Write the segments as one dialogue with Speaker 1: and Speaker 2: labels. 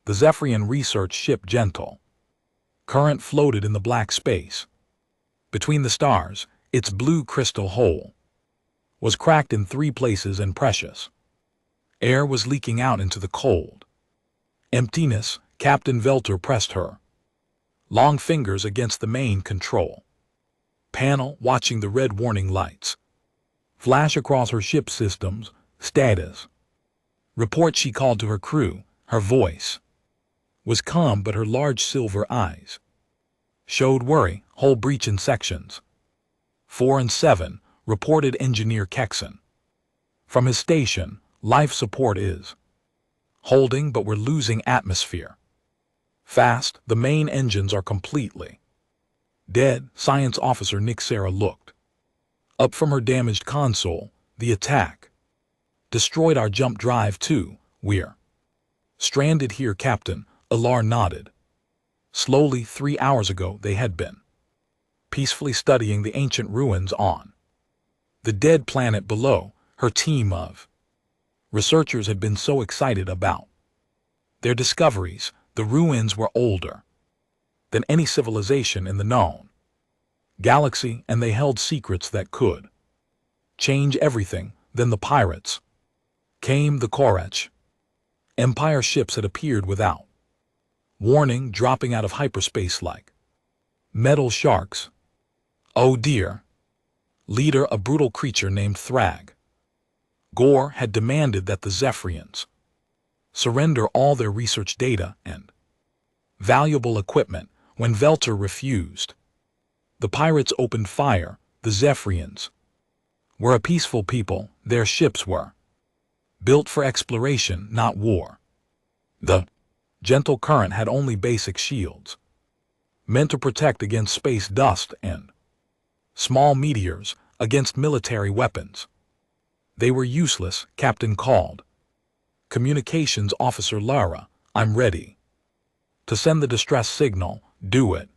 Speaker 1: The Zephyrian research ship Gentle. Current floated in the black space. Between the stars, its blue crystal hole was cracked in 3 places and precious. Air was leaking out into the cold emptiness. Captain Velter pressed her long fingers against the main control panel, watching the red warning lights flash across her ship's systems. Status report, she called to her crew. Her voice was calm, but her large silver eyes showed worry. Hull breach in sections 4 and 7, reported Engineer Kexon. From his station, life support is holding, but we're losing atmosphere fast. The main engines are completely dead. Science Officer Nixara looked up from her damaged console. The attack destroyed our jump drive too. We're stranded here, Captain. Alar nodded. Slowly, 3 hours ago, they had been peacefully studying the ancient ruins on the dead planet below. Her team of researchers had been so excited about their discoveries. The ruins were older than any civilization in the known galaxy, and they held secrets that could change everything. Then the pirates came. The Korach Empire ships had appeared without warning, dropping out of hyperspace like metal sharks. Oh dear. Leader, a brutal creature named Thrag Gore, had demanded that the Zephyrians surrender all their research data and valuable equipment. When Velter refused, the pirates opened fire. The Zephyrians were a peaceful people. Their ships were built for exploration, not war. The Gentle current had only basic shields, meant to protect against space dust and small meteors, against military weapons. They were useless. Captain called Communications Officer Lara. I'm ready to send the distress signal. Do it.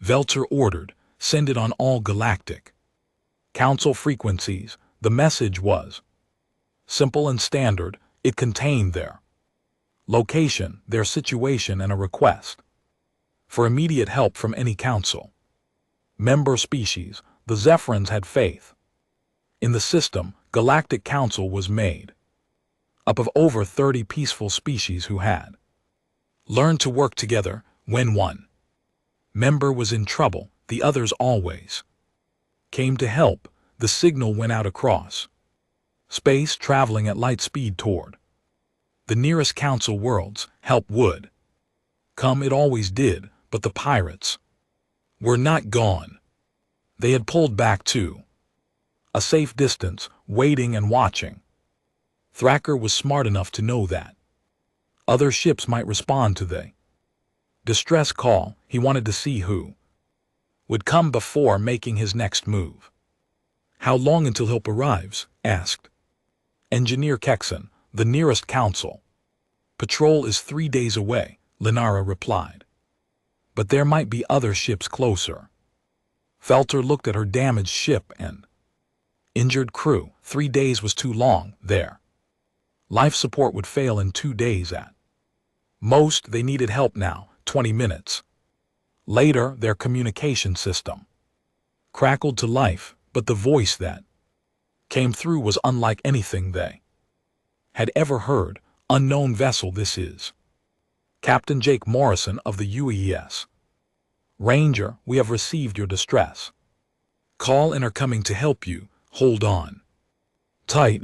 Speaker 1: Velter ordered. Send it on all galactic council frequencies. The message was simple and standard. It contained their location, their situation, and a request for immediate help from any council member species. The Zephyrians had faith in the system. Galactic Council was made up of over 30 peaceful species who had learned to work together. When one member was in trouble, the others always came to help. The signal went out across space, traveling at light speed toward the nearest council worlds. Help would come. It always did, but the pirates were not gone. They had pulled back to a safe distance, waiting and watching. Thacker was smart enough to know that other ships might respond to the distress call. He wanted to see who would come before making his next move. How long until help arrives? Asked Engineer Kexon. The nearest council patrol is 3 days away, Linara replied. But there might be other ships closer. Velter looked at her damaged ship and injured crew. 3 days was too long. Their life support would fail in 2 days at most. They needed help now. 20 minutes later, their communication system crackled to life, but the voice that came through was unlike anything they had ever heard. Unknown vessel, this is Captain Jake Morrison of the UES. Ranger, we have received your distress call and are coming to help you. Hold on tight.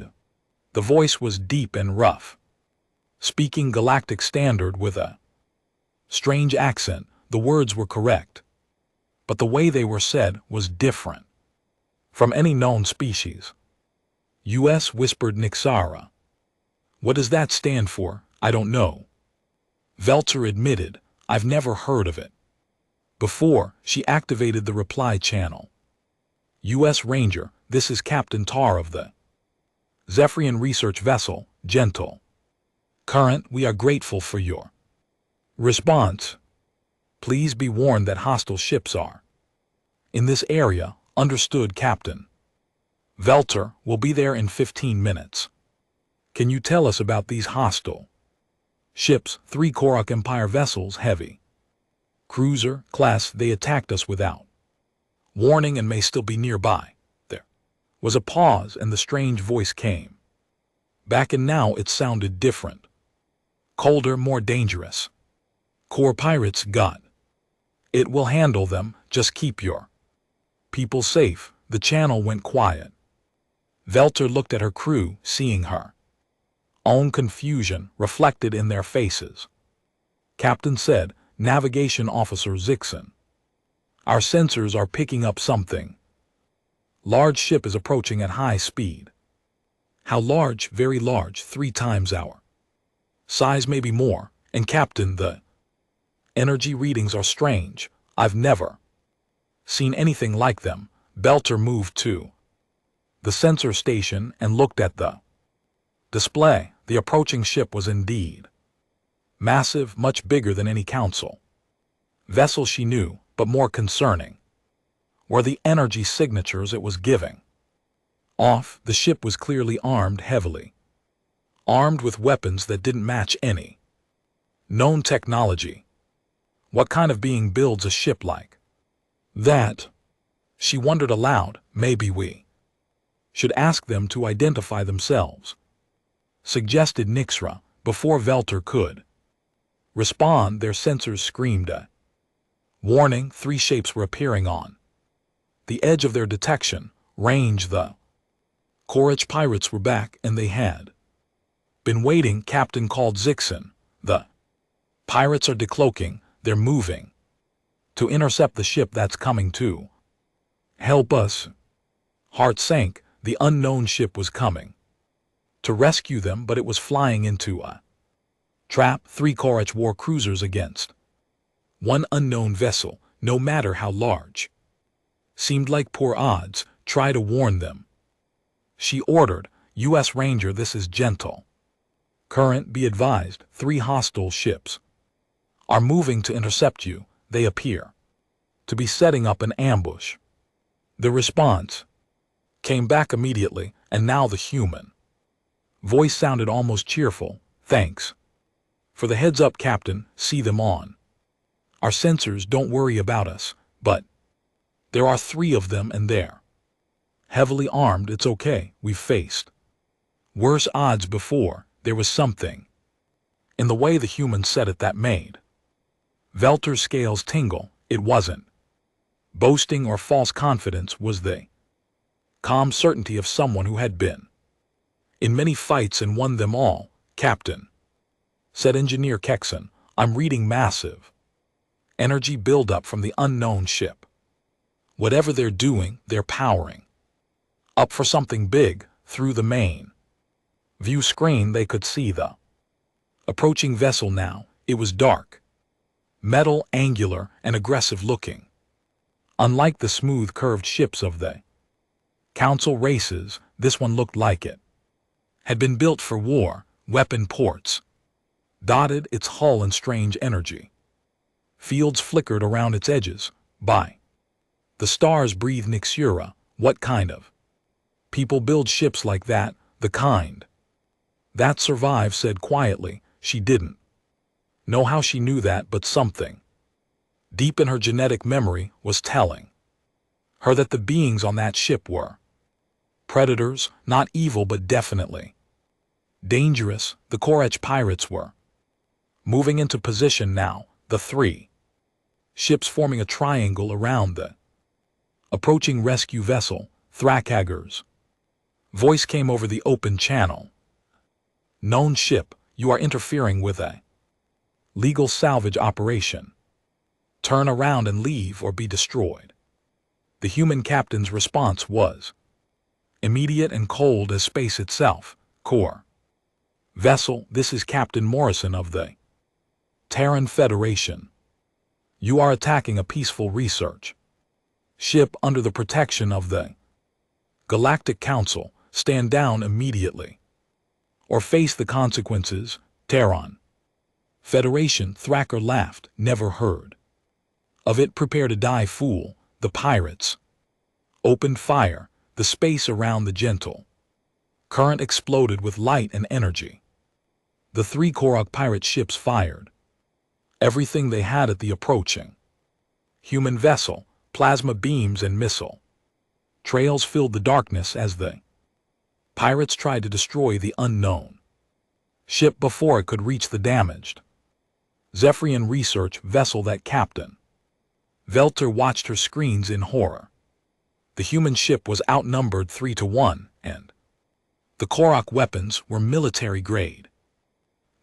Speaker 1: The voice was deep and rough, speaking galactic standard with a strange accent. The words were correct, but the way they were said was different from any known species. US, whispered Nixara. What does that stand for? I don't know. Velter admitted. I've never heard of it before. She activated the reply channel. US Ranger, this is Captain Tar of the Zephyrian research vessel, Gentle. Current, we are grateful for your response. Please be warned that hostile ships are in this area. Understood, Captain. Velter will be there in 15 minutes. Can you tell us about these hostile Ships, 3 Korok Empire vessels, heavy. Cruiser, class, they attacked us without warning and may still be nearby. There was a pause and the strange voice came back, and now it sounded different. Colder, more dangerous. Core pirates got it. Will handle them, just keep your people safe. The channel went quiet. Velter looked at her crew, seeing her own confusion reflected in their faces. Captain said, Navigation Officer Zixon, our sensors are picking up something. Large ship is approaching at high speed. How large? Very large, 3 times our size, maybe more. And Captain, the energy readings are strange. I've never seen anything like them. Belter moved to the sensor station and looked at the display. The approaching ship was indeed massive, much bigger than any council vessel she knew, but more concerning were the energy signatures it was giving off. The ship was clearly armed heavily, armed with weapons that didn't match any known technology. What kind of being builds a ship like that? She wondered aloud. Maybe we should ask them to identify themselves, suggested Nixra. Before Velter could respond, their sensors screamed a warning. 3 shapes were appearing on the edge of their detection range. The Korach pirates were back, and they had been waiting. Captain called Zixon. The pirates are decloaking. They're moving to intercept the ship that's coming to help us. Heart sank. The unknown ship was coming to rescue them, but it was flying into a trap. 3 Korach war cruisers against 1 unknown vessel, no matter how large, seemed like poor odds. Try to warn them, she ordered. U.S. Ranger, this is Gentle Current. Be advised, 3 hostile ships are moving to intercept you. They appear to be setting up an ambush. The response came back immediately, and now the human voice sounded almost cheerful. Thanks for the heads up, Captain. See them on our sensors. Don't worry about us, but there are 3 of them and they're heavily armed. It's okay. We've faced worse odds before. There was something in the way the human said it that made Velter's scales tingle. It wasn't boasting or false confidence, was the calm certainty of someone who had been in many fights and won them all. Captain, said Engineer Kexon, I'm reading massive energy buildup from the unknown ship. Whatever they're doing, they're powering up for something big. Through the main view screen they could see the approaching vessel now. It was dark, metal, angular, and aggressive looking. Unlike the smooth curved ships of the Council races, this one looked like it had been built for war. Weapon ports dotted its hull and strange energy fields flickered around its edges. By the stars, breathed Nixura. What kind of people build ships like that? The kind that survive, said quietly. She didn't know how she knew that, but something deep in her genetic memory was telling her that the beings on that ship were predators, not evil but definitely dangerous. The Korach pirates were moving into position now, the 3 ships forming a triangle around the approaching rescue vessel. Thrakhager's voice came over the open channel. Known ship, you are interfering with a legal salvage operation. Turn around and leave or be destroyed. The human captain's response was immediate and cold as space itself. Core vessel, this is Captain Morrison of the Terran Federation. You are attacking a peaceful research ship under the protection of the Galactic Council. Stand down immediately or face the consequences. Terran Federation. Thacker laughed. Never heard of it. Prepare to die, fool. The pirates opened fire. The space around the Gentle Current exploded with light and energy. The 3 Korok pirate ships fired everything they had at the approaching human vessel, plasma beams and missile trails filled the darkness as the pirates tried to destroy the unknown ship before it could reach the damaged Zephyrian research vessel that Captain Velter watched her screens in horror. The human ship was outnumbered 3-1, and the Korok weapons were military grade.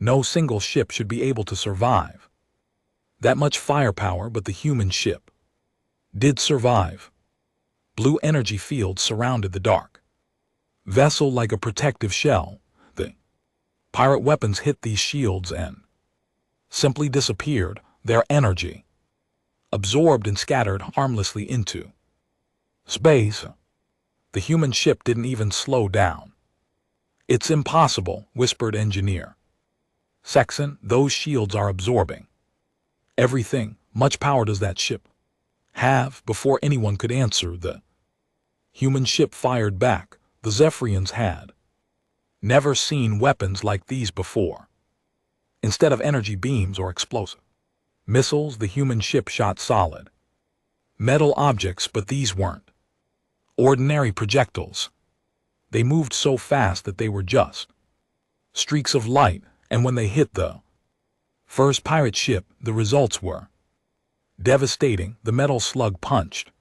Speaker 1: No single ship should be able to survive that much firepower, but the human ship did survive. Blue energy fields surrounded the dark vessel like a protective shell. The pirate weapons hit these shields and simply disappeared, their energy absorbed and scattered harmlessly into space. The human ship didn't even slow down. "It's impossible," whispered Engineer Sexton. "Those shields are absorbing everything. Much power does that ship have?" Before anyone could answer, the human ship fired back. The Zephyrians had never seen weapons like these before. Instead of energy beams or explosive missiles, the human ship shot solid metal objects, but these weren't ordinary projectiles. They moved so fast that they were just streaks of light, and when they hit the first pirate ship, the results were devastating. The metal slug punched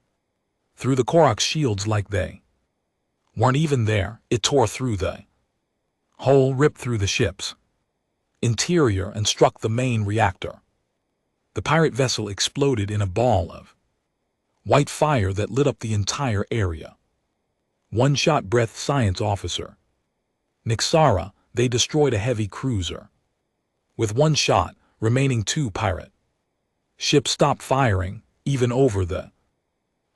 Speaker 1: through the Korok's shields like they weren't even there. It tore through the hole, ripped through the ship's interior, and struck the main reactor. The pirate vessel exploded in a ball of white fire that lit up the entire area. One-shot breath science officer Nixara. They destroyed a heavy cruiser with one shot, remaining 2 pirate ships stopped firing. Even over the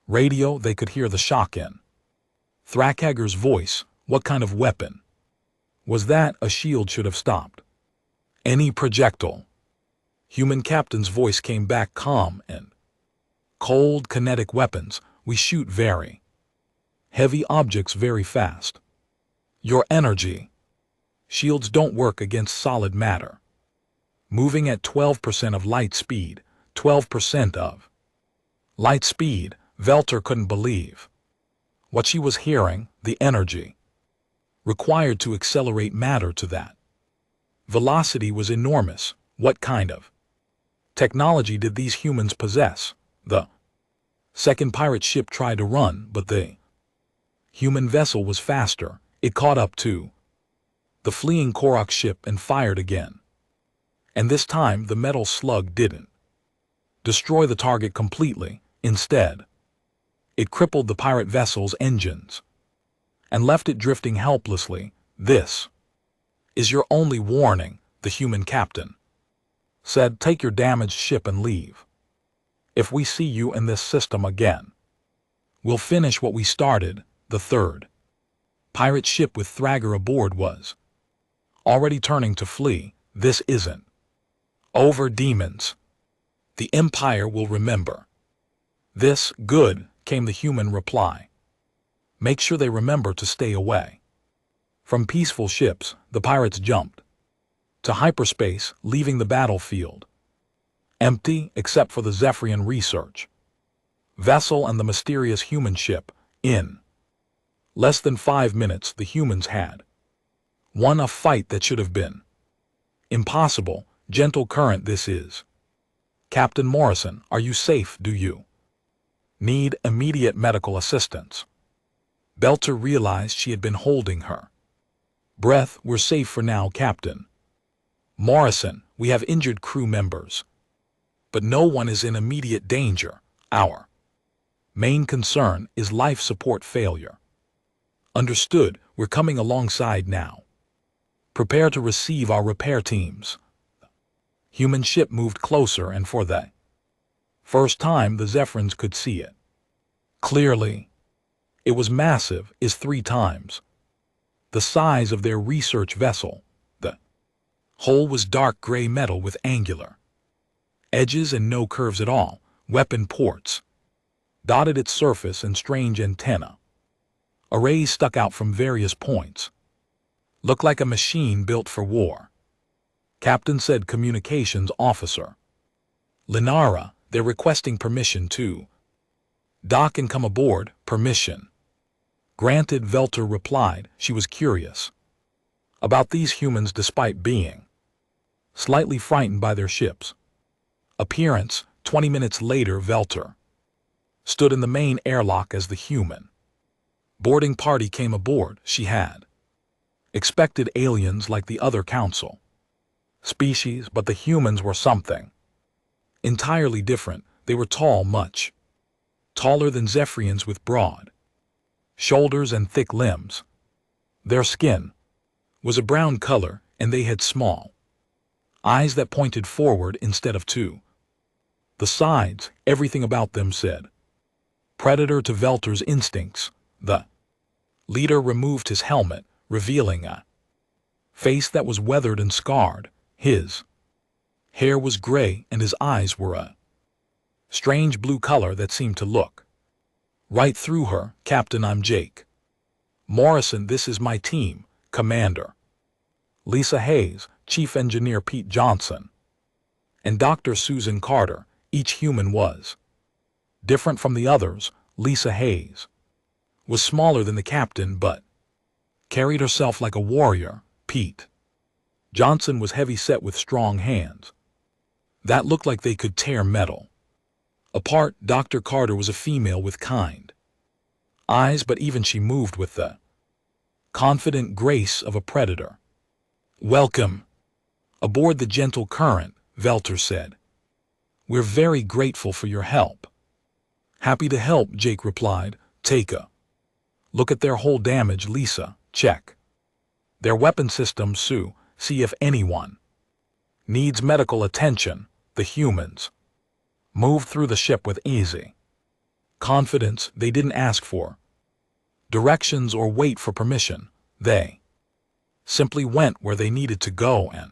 Speaker 1: radio they could hear the shock in Thrackhager's voice. "What kind of weapon was that? A shield should have stopped any projectile." Human captain's voice came back calm and cold. "Kinetic weapons. We shoot very heavy objects very fast. Your energy shields don't work against solid matter. Moving at 12% of light speed." 12% of light speed. Velter couldn't believe what she was hearing. The energy required to accelerate matter to that velocity was enormous. What kind of technology did these humans possess? The second pirate ship tried to run, but the human vessel was faster. It caught up to the fleeing Korok ship and fired again. And this time the metal slug didn't destroy the target completely. Instead, it crippled the pirate vessel's engines and left it drifting helplessly. "This is your only warning," the human captain said. "Take your damaged ship and leave. If we see you in this system again, we'll finish what we started." The third pirate ship with Thrager aboard was already turning to flee. "This isn't over, demons. The Empire will remember this." "Good," came the human reply. "Make sure they remember to stay away from peaceful ships." The pirates jumped to hyperspace, leaving the battlefield empty except for the Zephyrian research vessel and the mysterious human ship. In less than 5 minutes, the humans had won a fight that should have been impossible. "Gentle current, this is Captain Morrison. Are you safe? Do you need immediate medical assistance?" Belter realized she had been holding her breath. "We're safe for now, Captain Morrison. We have injured crew members, but no one is in immediate danger. Our main concern is life support failure." "Understood. We're coming alongside now. Prepare to receive our repair teams." Human ship moved closer, and for the first time the Zephyrians could see it clearly. It was massive, is 3 times the size of their research vessel. The hull was dark gray metal with angular edges and no curves at all. Weapon ports dotted its surface, and strange antenna arrays stuck out from various points. Looked like a machine built for war. Captain said communications officer. Linara, they're requesting permission to dock and come aboard. Permission granted, Velter replied. She was curious about these humans despite being slightly frightened by their ship's appearance. 20 minutes later, Velter stood in the main airlock as the human boarding party came aboard. She had expected aliens like the other council species, but the humans were something entirely different. They were tall, much taller than Zephyrians, with broad shoulders and thick limbs. Their skin was a brown color, and they had small eyes that pointed forward instead of to the sides. Everything about them said predator to Velter's instincts. The leader removed his helmet, revealing a face that was weathered and scarred. His hair was gray, and his eyes were a strange blue color that seemed to look right through her. Captain, I'm Jake Morrison. This is my team. Commander Lisa Hayes, Chief Engineer Pete Johnson, and Dr. Susan Carter. Each human was different from the others. Lisa Hayes was smaller than the captain, but carried herself like a warrior. Pete Johnson was heavy-set with strong hands that looked like they could tear metal apart. Dr. Carter was a female with kind eyes, but even she moved with the confident grace of a predator. Welcome aboard the Gentle Current, Velter said. We're very grateful for your help. Happy to help, Jake replied. Take a look at their hull damage, Lisa. Check their weapon systems, Sue. See if anyone needs medical attention. The humans moved through the ship with easy confidence. They didn't ask for directions or wait for permission. They simply went where they needed to go and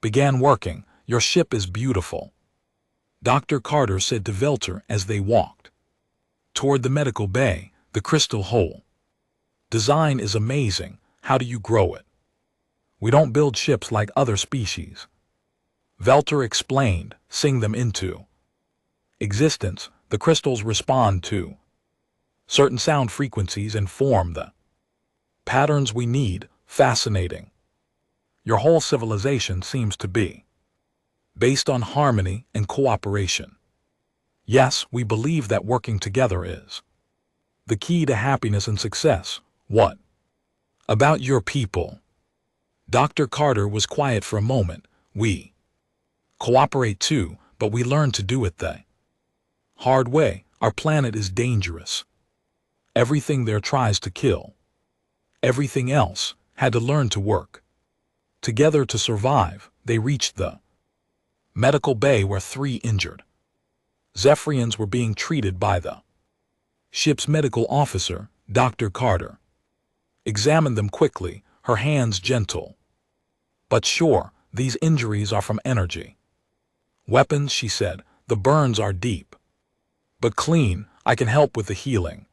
Speaker 1: began working. Your ship is beautiful, Dr. Carter said to Velter as they walked toward the medical bay. The crystal hull design is amazing. How do you grow it? We don't build ships like other species, Velter explained. Sing them into existence. The crystals respond to certain sound frequencies and form the patterns we need. Fascinating. Your whole civilization seems to be based on harmony and cooperation. Yes, we believe that working together is the key to happiness and success. What about your people? Dr. Carter was quiet for a moment. We cooperate too, but we learn to do it the hard way. Our planet is dangerous. Everything there tries to kill everything else. Had to learn to work together to survive. They reached the medical bay where 3 injured Zephyrians were being treated by the ship's medical officer. Dr. Carter examined them quickly, her hands gentle but sure. These injuries are from energy weapons, she said. The burns are deep but clean. I can help with the healing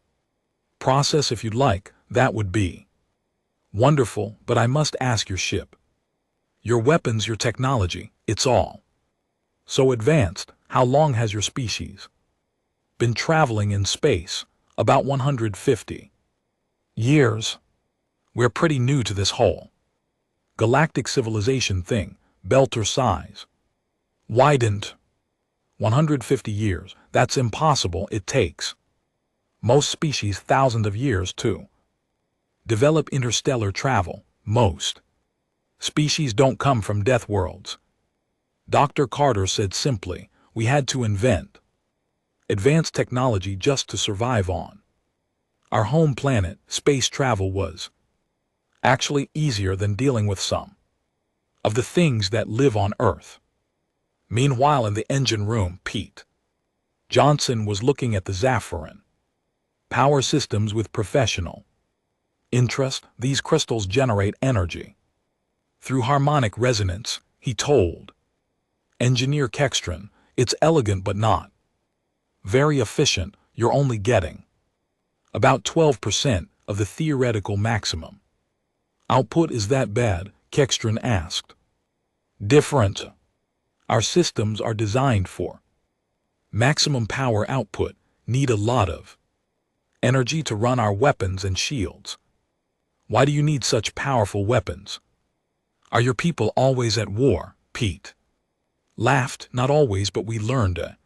Speaker 1: process if you'd like. That would be wonderful, but I must ask, your ship, your weapons, your technology, it's all so advanced. How long has your species been traveling in space? About 150 years. We're pretty new to this whole galactic civilization thing. Velter's size widened. 150 years. That's impossible. It takes most species thousands of years to develop interstellar travel. Most species don't come from death worlds, Dr. Carter said simply. We had to invent advanced technology just to survive on our home planet. Space travel was actually easier than dealing with some of the things that live on Earth. Meanwhile, in the engine room, Pete Johnson was looking at the Zephyrian power systems with professional interest. These crystals generate energy through harmonic resonance, he told Engineer Kekstron. It's elegant but not very efficient. You're only getting about 12% of the theoretical maximum output. Is that bad? Kekstron asked. Different. Our systems are designed for maximum power output, need a lot of energy to run our weapons and shields. Why do you need such powerful weapons? Are your people always at war? Pete laughed. Not always, but we learned a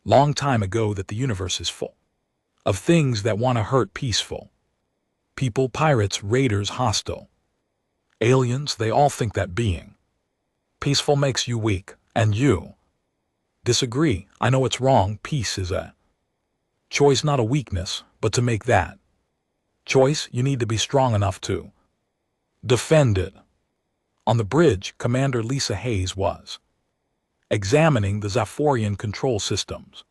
Speaker 1: long time ago that the universe is full of things that want to hurt peaceful people, pirates, raiders, hostile aliens. They all think that being peaceful makes you weak, and you disagree. I know it's wrong. Peace is a choice, not a weakness, but to make that choice, you need to be strong enough to defend it. On the bridge, Commander Lisa Hayes was examining the Zaphorian control systems.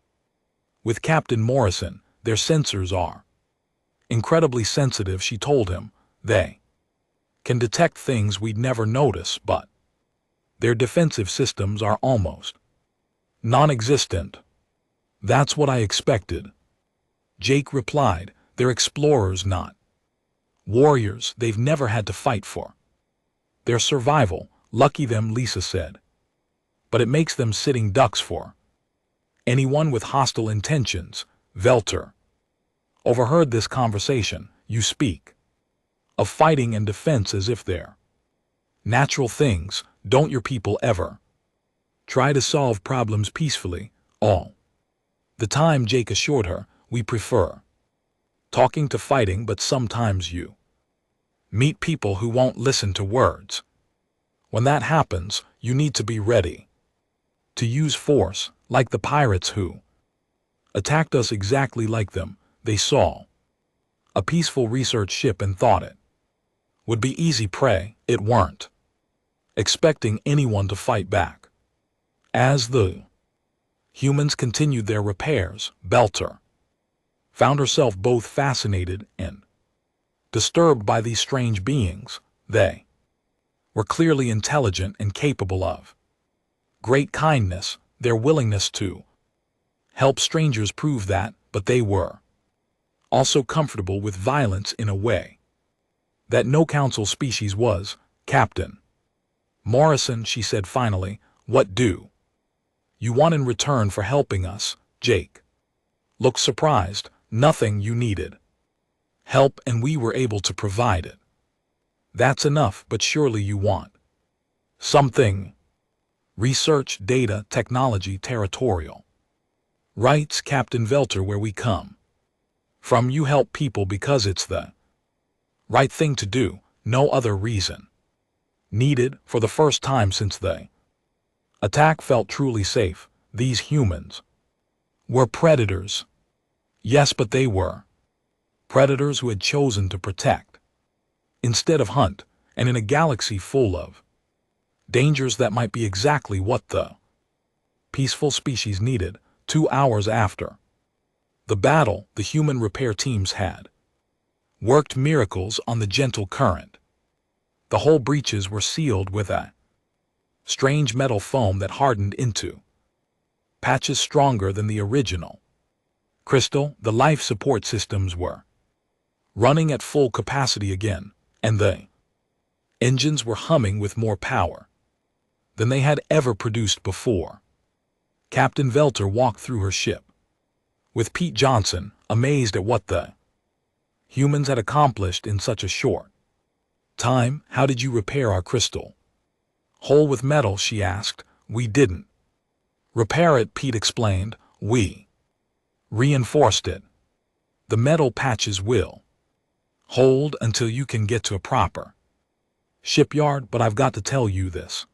Speaker 1: With Captain Morrison, their sensors are incredibly sensitive, she told him. They can detect things we'd never notice, but their defensive systems are almost non-existent. That's what I expected, Jake replied. They're explorers, not warriors. They've never had to fight for their survival. Lucky them, Lisa said. But it makes them sitting ducks for anyone with hostile intentions. Velter overheard this conversation. You speak of fighting and defense as if they're natural things. Don't your people ever try to solve problems peacefully? All the time, Jake assured her. We prefer talking to fighting, but sometimes you meet people who won't listen to words. When that happens, you need to be ready to use force, like the pirates who attacked us. Exactly like them. They saw a peaceful research ship and thought it would be easy prey. It weren't expecting anyone to fight back. As the humans continued their repairs, Belter found herself both fascinated and disturbed by these strange beings. They were clearly intelligent and capable of great kindness. Their willingness to help strangers proved that, but they were also comfortable with violence in a way that no council species was. Captain Morrison, she said finally, what do you want in return for helping us? Jake looked surprised. Nothing. You needed help and we were able to provide it. That's enough, but surely you want something. Research, data, technology, territorial rights. Captain Velter, where we come from, you help people because it's the right thing to do. No other reason needed. For the first time since the attack, felt truly safe. These humans were predators. Yes, but they were predators who had chosen to protect instead of hunt, and in a galaxy full of dangers, that might be exactly what the peaceful species needed. 2 hours after the battle, the human repair teams had worked miracles on the gentle current. The whole breaches were sealed with a strange metal foam that hardened into patches stronger than the original crystal. The life support systems were running at full capacity again, and the engines were humming with more power than they had ever produced before. Captain Velter walked through her ship with Pete Johnson, amazed at what the humans had accomplished in such a short time. How did you repair our crystal hole with metal? She asked. We didn't repair it, Pete explained. We reinforced it. The metal patches will hold until you can get to a proper shipyard, but I've got to tell you this.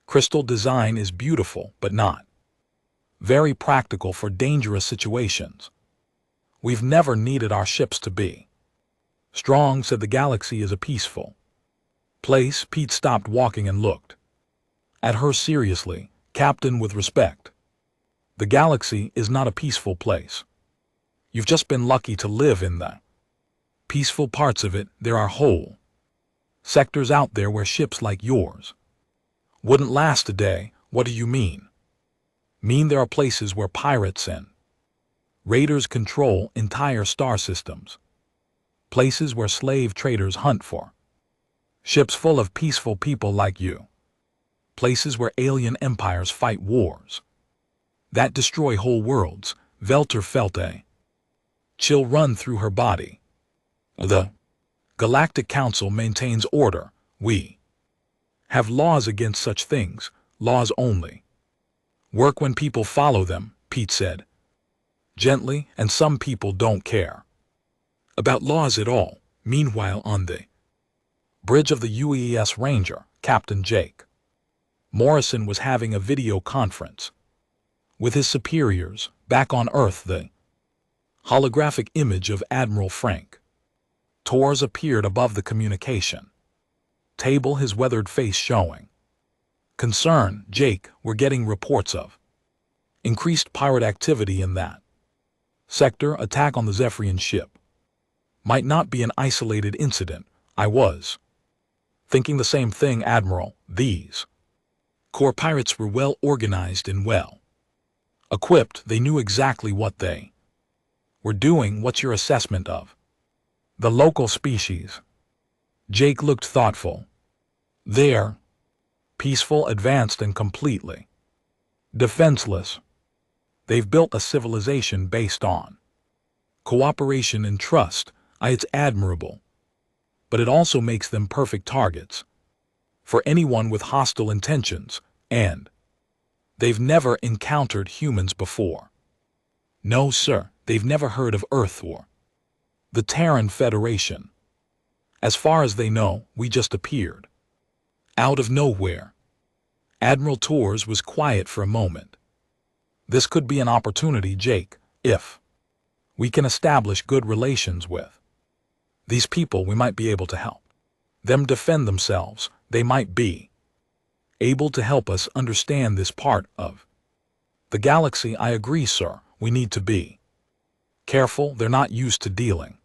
Speaker 1: Crystal design is beautiful, but not very practical for dangerous situations. We've never needed our ships to be strong, said. The galaxy is a peaceful place. Pete stopped walking and looked at her seriously. Captain, with respect, the galaxy is not a peaceful place. You've just been lucky to live in the peaceful parts of it. There are whole sectors out there where ships like yours wouldn't last a day. What do you mean? Mean there are places where pirates and raiders control entire star systems. Places where slave traders hunt for ships full of peaceful people like you. places where alien empires fight wars that destroy whole worlds. Velter felt a chill run through her body. The Galactic Council maintains order. We have laws against such things. Laws only work when people follow them, Pete said gently, and some people don't care about laws at all. Meanwhile, on the bridge of the UES Ranger, Captain Jake Morrison was having a video conference with his superiors. Back on Earth, the holographic image of Admiral Frank Torres appeared above the communication table, his weathered face showing concern. Jake, we're getting reports of increased pirate activity in that sector. Attack on the Zephyrian ship might not be an isolated incident. I was thinking the same thing, Admiral. These core pirates were well organized and well equipped. They knew exactly what they were doing. What's your assessment of the local species? Jake looked thoughtful. They're peaceful, advanced, and completely defenseless. They've built a civilization based on cooperation and trust. It's admirable, but it also makes them perfect targets for anyone with hostile intentions, and they've never encountered humans before. No, sir, they've never heard of Earth or the Terran Federation. As far as they know, we just appeared out of nowhere. Admiral Torres was quiet for a moment. This could be an opportunity, Jake, if we can establish good relations with these people. We might be able to help them defend themselves. They might be able to help us understand this part of the galaxy. I agree, sir. We need to be careful. They're not used to dealing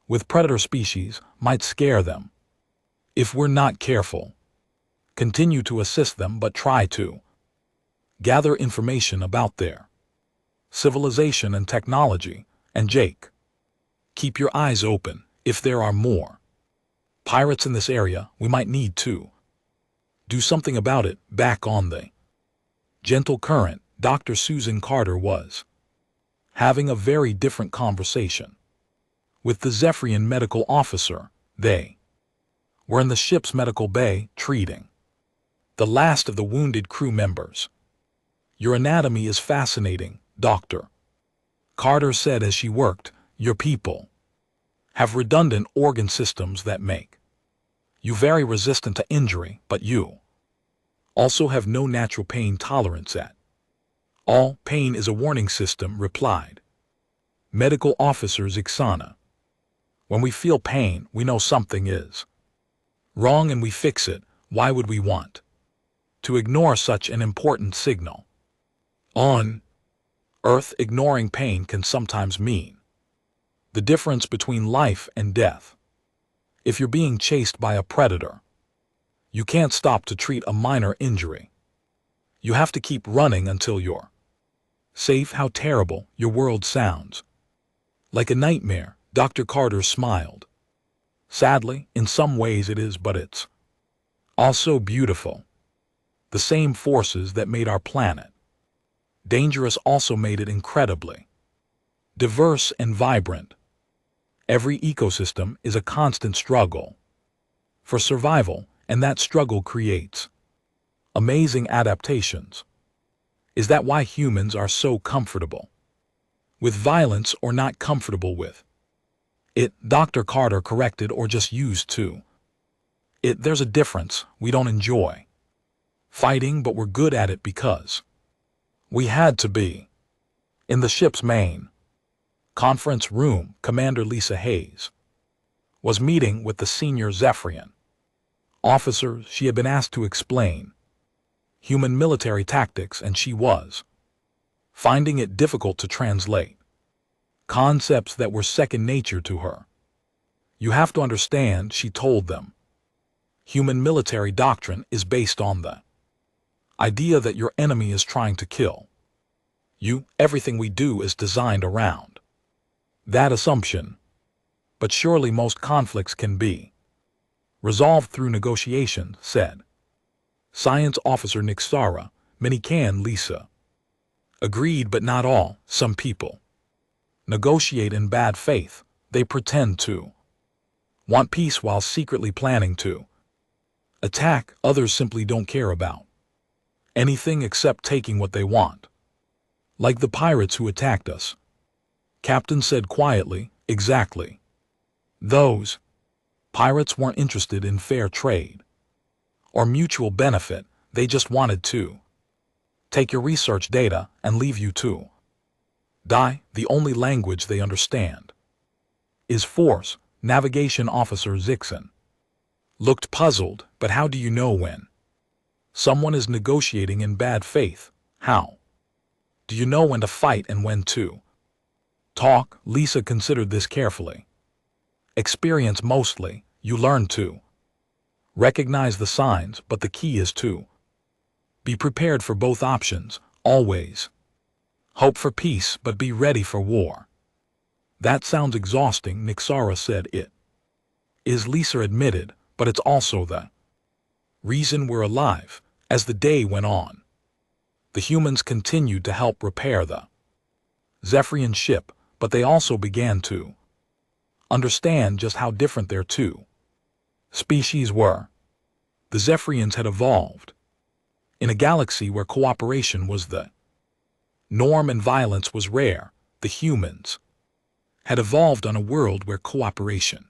Speaker 1: with predator species. Might scare them. If we're not careful, continue to assist them, but try to gather information about their civilization and technology. And Jake, keep your eyes open. If there are more pirates in this area, we might need to do something about it. Back on the gentle current, Dr. Susan Carter was having a very different conversation with the Zephyrian medical officer. They were in the ship's medical bay, treating the last of the wounded crew members. Your anatomy is fascinating, Doctor, Carter said as she worked. Your people have redundant organ systems that make you very resistant to injury, but you also have no natural pain tolerance at all. Pain is a warning system, replied medical officer Ixana. When we feel pain, we know something is wrong and we fix it. Why would we want to ignore such an important signal? On Earth, ignoring pain can sometimes mean the difference between life and death. If you're being chased by a predator, you can't stop to treat a minor injury. You have to keep running until you're safe. How terrible. Your world sounds like a nightmare. Dr. Carter smiled. Sadly, in some ways it is, but it's also beautiful. The same forces that made our planet dangerous also made it incredibly diverse and vibrant. Every ecosystem is a constant struggle for survival, and that struggle creates amazing adaptations. Is that why humans are so comfortable with violence or not comfortable with it? Dr. Carter corrected, or just used to it. There's a difference. We don't enjoy fighting, but we're good at it because we had to be. In the ship's main conference room, Commander Lisa Hayes was meeting with the senior Zephyrian officers. She had been asked to explain human military tactics, and she was finding it difficult to translate concepts that were second nature to her. You have to understand, she told them, human military doctrine is based on the idea that your enemy is trying to kill you. Everything we do is designed around that assumption. But surely most conflicts can be resolved through negotiation, said Science Officer Nixara, many can, Lisa. Agreed, but not all. Some people negotiate in bad faith. They pretend to want peace while secretly planning to attack. Others simply don't care about anything except taking what they want. Like the pirates who attacked us. Captain said quietly, exactly. Those pirates weren't interested in fair trade or mutual benefit. They just wanted to take your research data and leave you to die. The only language they understand is force. Navigation Officer Zixon looked puzzled. But how do you know when someone is negotiating in bad faith? How do you know when to fight and when to talk? Lisa considered this carefully. Experience mostly. You learn to recognize the signs, but the key is to be prepared for both options, always. Hope for peace, but be ready for war. That sounds exhausting, Nixara said. It is, Lisa admitted, but it's also the reason we're alive. As the day went on, the humans continued to help repair the Zephyrian ship, but they also began to understand just how different their two species were. The Zephyrians had evolved in a galaxy where cooperation was the norm and violence was rare. The humans had evolved on a world where cooperation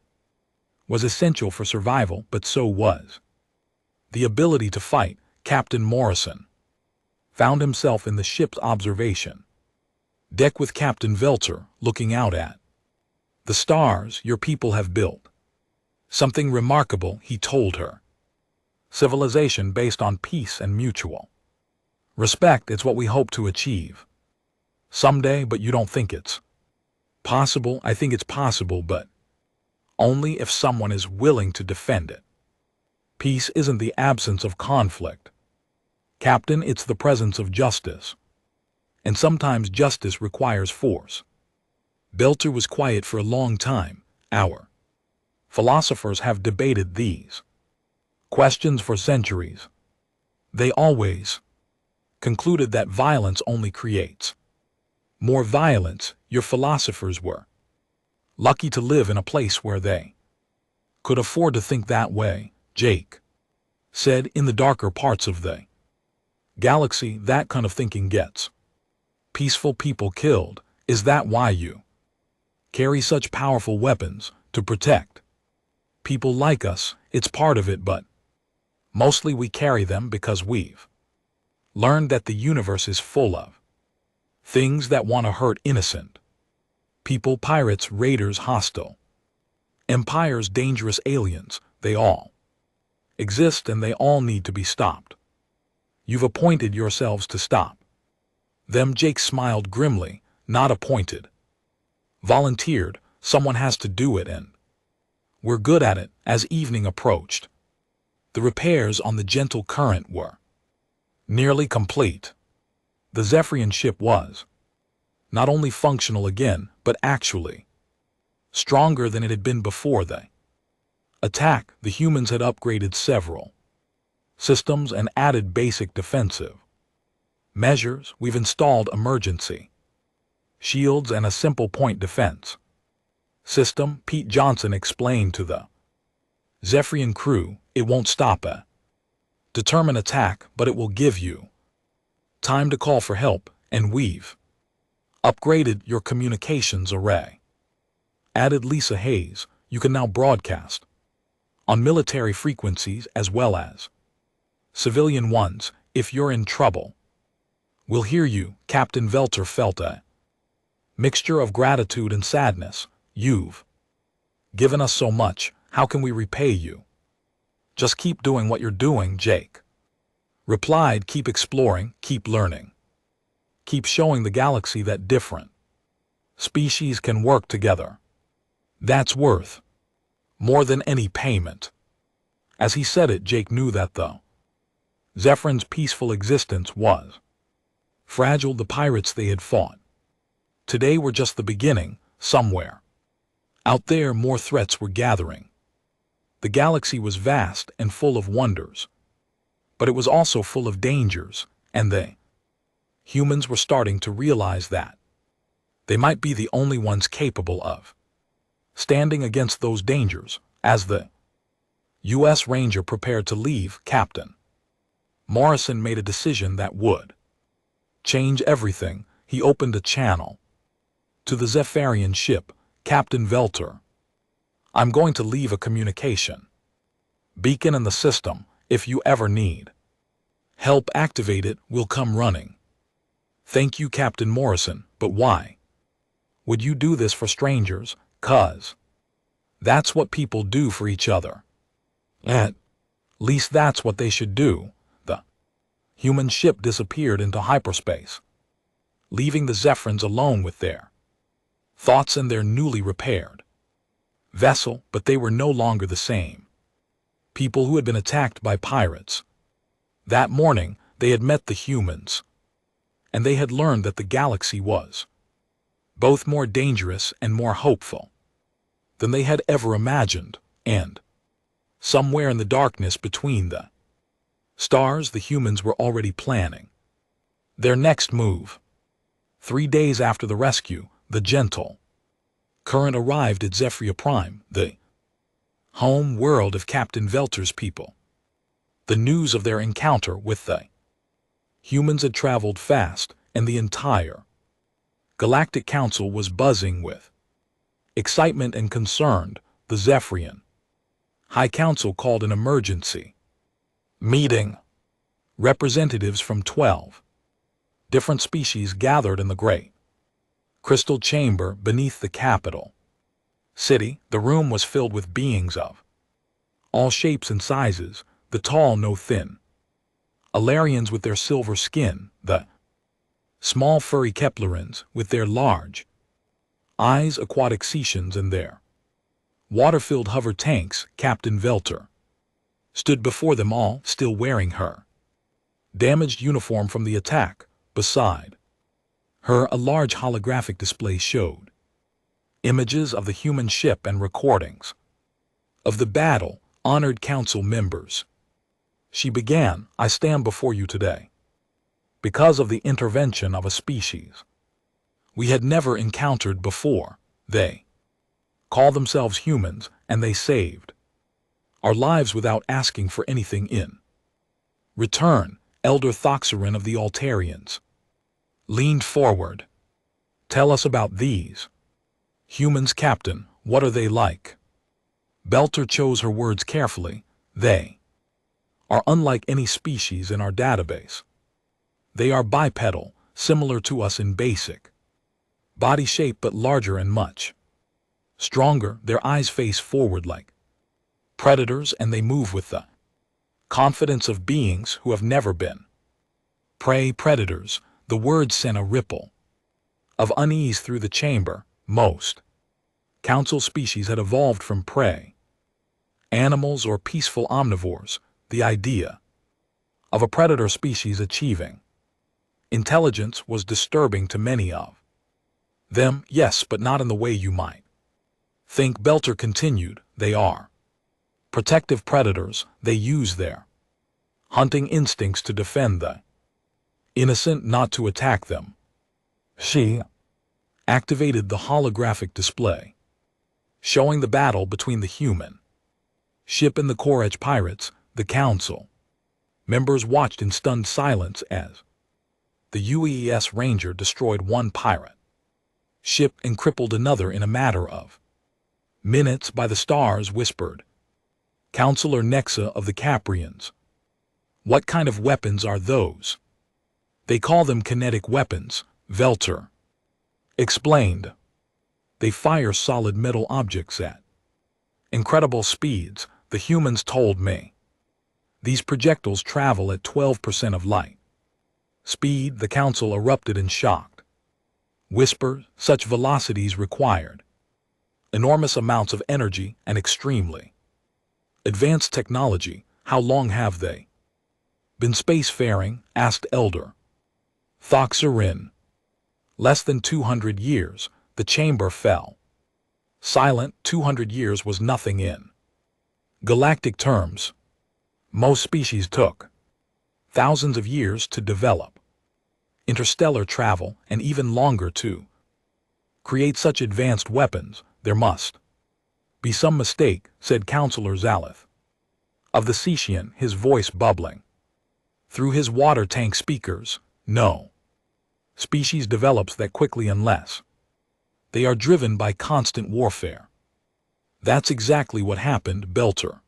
Speaker 1: was essential for survival, but so was the ability to fight. Captain Morrison found himself in the ship's observation deck with Captain Velter looking out at the stars. Your people have built something remarkable, he told her. Civilization based on peace and mutual respect. It's what we hope to achieve someday, but you don't think it's possible? I think it's possible, but only if someone is willing to defend it. Peace isn't the absence of conflict, Captain, it's the presence of justice. And sometimes justice requires force. Belter was quiet for a long time. Our philosophers have debated these questions for centuries. They always concluded that violence only creates more violence. Your philosophers were lucky to live in a place where they could afford to think that way, Jake said. In the darker parts of the galaxy, that kind of thinking gets peaceful people killed. Is that why you carry such powerful weapons? To protect people like us. It's part of it, but mostly we carry them because we've learned that the universe is full of things that want to hurt innocent people. Pirates, raiders, hostile empires, dangerous aliens. They all exist and they all need to be stopped. You've appointed yourselves to stop them. Jake smiled grimly. Not appointed. Volunteered. Someone has to do it, and we're good at it. As evening approached, the repairs on the gentle current were nearly complete. The Zephyrian ship was not only functional again, but actually stronger than it had been before the attack. The humans had upgraded several systems and added basic defensive measures. We've installed emergency shields and a simple point defense system, Pete Johnson explained to the Zephyrian crew. It won't stop a determined attack, but it will give you time to call for help, and we've upgraded your communications array. Added Lisa Hayes, you can now broadcast on military frequencies as well as civilian ones. If you're in trouble, we'll hear you. Captain Velter felt a mixture of gratitude and sadness. You've given us so much. How can we repay you? Just keep doing what you're doing, Jake replied. Keep exploring, keep learning, keep showing the galaxy that different species can work together. That's worth more than any payment. As he said it, Jake knew that the Zephyrin's peaceful existence was fragile. The pirates they had fought today were just the beginning. Somewhere out there, more threats were gathering. The galaxy was vast and full of wonders, But it was also full of dangers, and humans were starting to realize that they might be the only ones capable of standing against those dangers. As the U.S. Ranger prepared to leave, Captain Morrison made a decision that would change everything. He opened a channel to the Zephyrian ship. Captain Velter, I'm going to leave a communication beacon in the system. If you ever need help activate it, we'll come running. Thank you, Captain Morrison, but why would you do this for strangers? 'Cause that's what people do for each other. At least that's what they should do. The human ship disappeared into hyperspace, leaving the Zephrins alone with their thoughts and their newly repaired vessel, but they were no longer the same people who had been attacked by pirates. That morning, they had met the humans, and they had learned that the galaxy was both more dangerous and more hopeful than they had ever imagined, and somewhere in the darkness between the stars, the humans were already planning their next move. 3 days after the rescue, the gentle current arrived at Zephyria Prime, the home world of Captain Velter's people. The news of their encounter with the humans had traveled fast, and the entire Galactic Council was buzzing with excitement and concerned. The Zephyrian High Council called an emergency meeting. Representatives from 12 different species gathered in the great crystal chamber beneath the capital city. The room was filled with beings of all shapes and sizes, the tall no thin Alarians with their silver skin, the small furry Keplerans with their large eyes, aquatic Cetians and their water-filled hover tanks. Captain Velter stood before them all, still wearing her damaged uniform from the attack. Beside her, a large holographic display showed images of the human ship and recordings of the battle. Honored council members, she began, I stand before you today because of the intervention of a species we had never encountered before. They call themselves humans, and they saved our lives without asking for anything in return. Elder Thoxerin of the Altarians leaned forward. Tell us about these humans, Captain. What are they like? Belter chose her words carefully. They are unlike any species in our database. They are bipedal, similar to us in basic body shape, but larger and much stronger. Their eyes face forward like predators, and they move with the confidence of beings who have never been prey. Predators. The words sent a ripple of unease through the chamber. Most council species had evolved from prey animals or peaceful omnivores. The idea of a predator species achieving intelligence was disturbing to many of them. Yes, but not in the way you might think. Belter continued. They are protective predators. They use their hunting instincts to defend the innocent, not to attack them. She activated the holographic display, showing the battle between the human ship and the Korech pirates. The council members watched in stunned silence as the U.S. Ranger destroyed one pirate ship and crippled another in a matter of minutes. By the stars, whispered Counselor Nexa of the Caprians. What kind of weapons are those? They call them kinetic weapons, Velter explained. They fire solid metal objects at incredible speeds. The humans told me these projectiles travel at 12% of light speed. The council erupted in shocked whisper. Such velocities required enormous amounts of energy and extremely advanced technology. How long have they been spacefaring? Asked Elder Thoxerin. Less than 200 years. The chamber fell silent. 200 years was nothing in galactic terms. Most species took thousands of years to develop, interstellar travel, and even longer to create such advanced weapons. There must be some mistake, said Counselor Zalith of the Cetian, his voice bubbling through his water tank speakers. No species develops that quickly unless they are driven by constant warfare. That's exactly what happened, Belter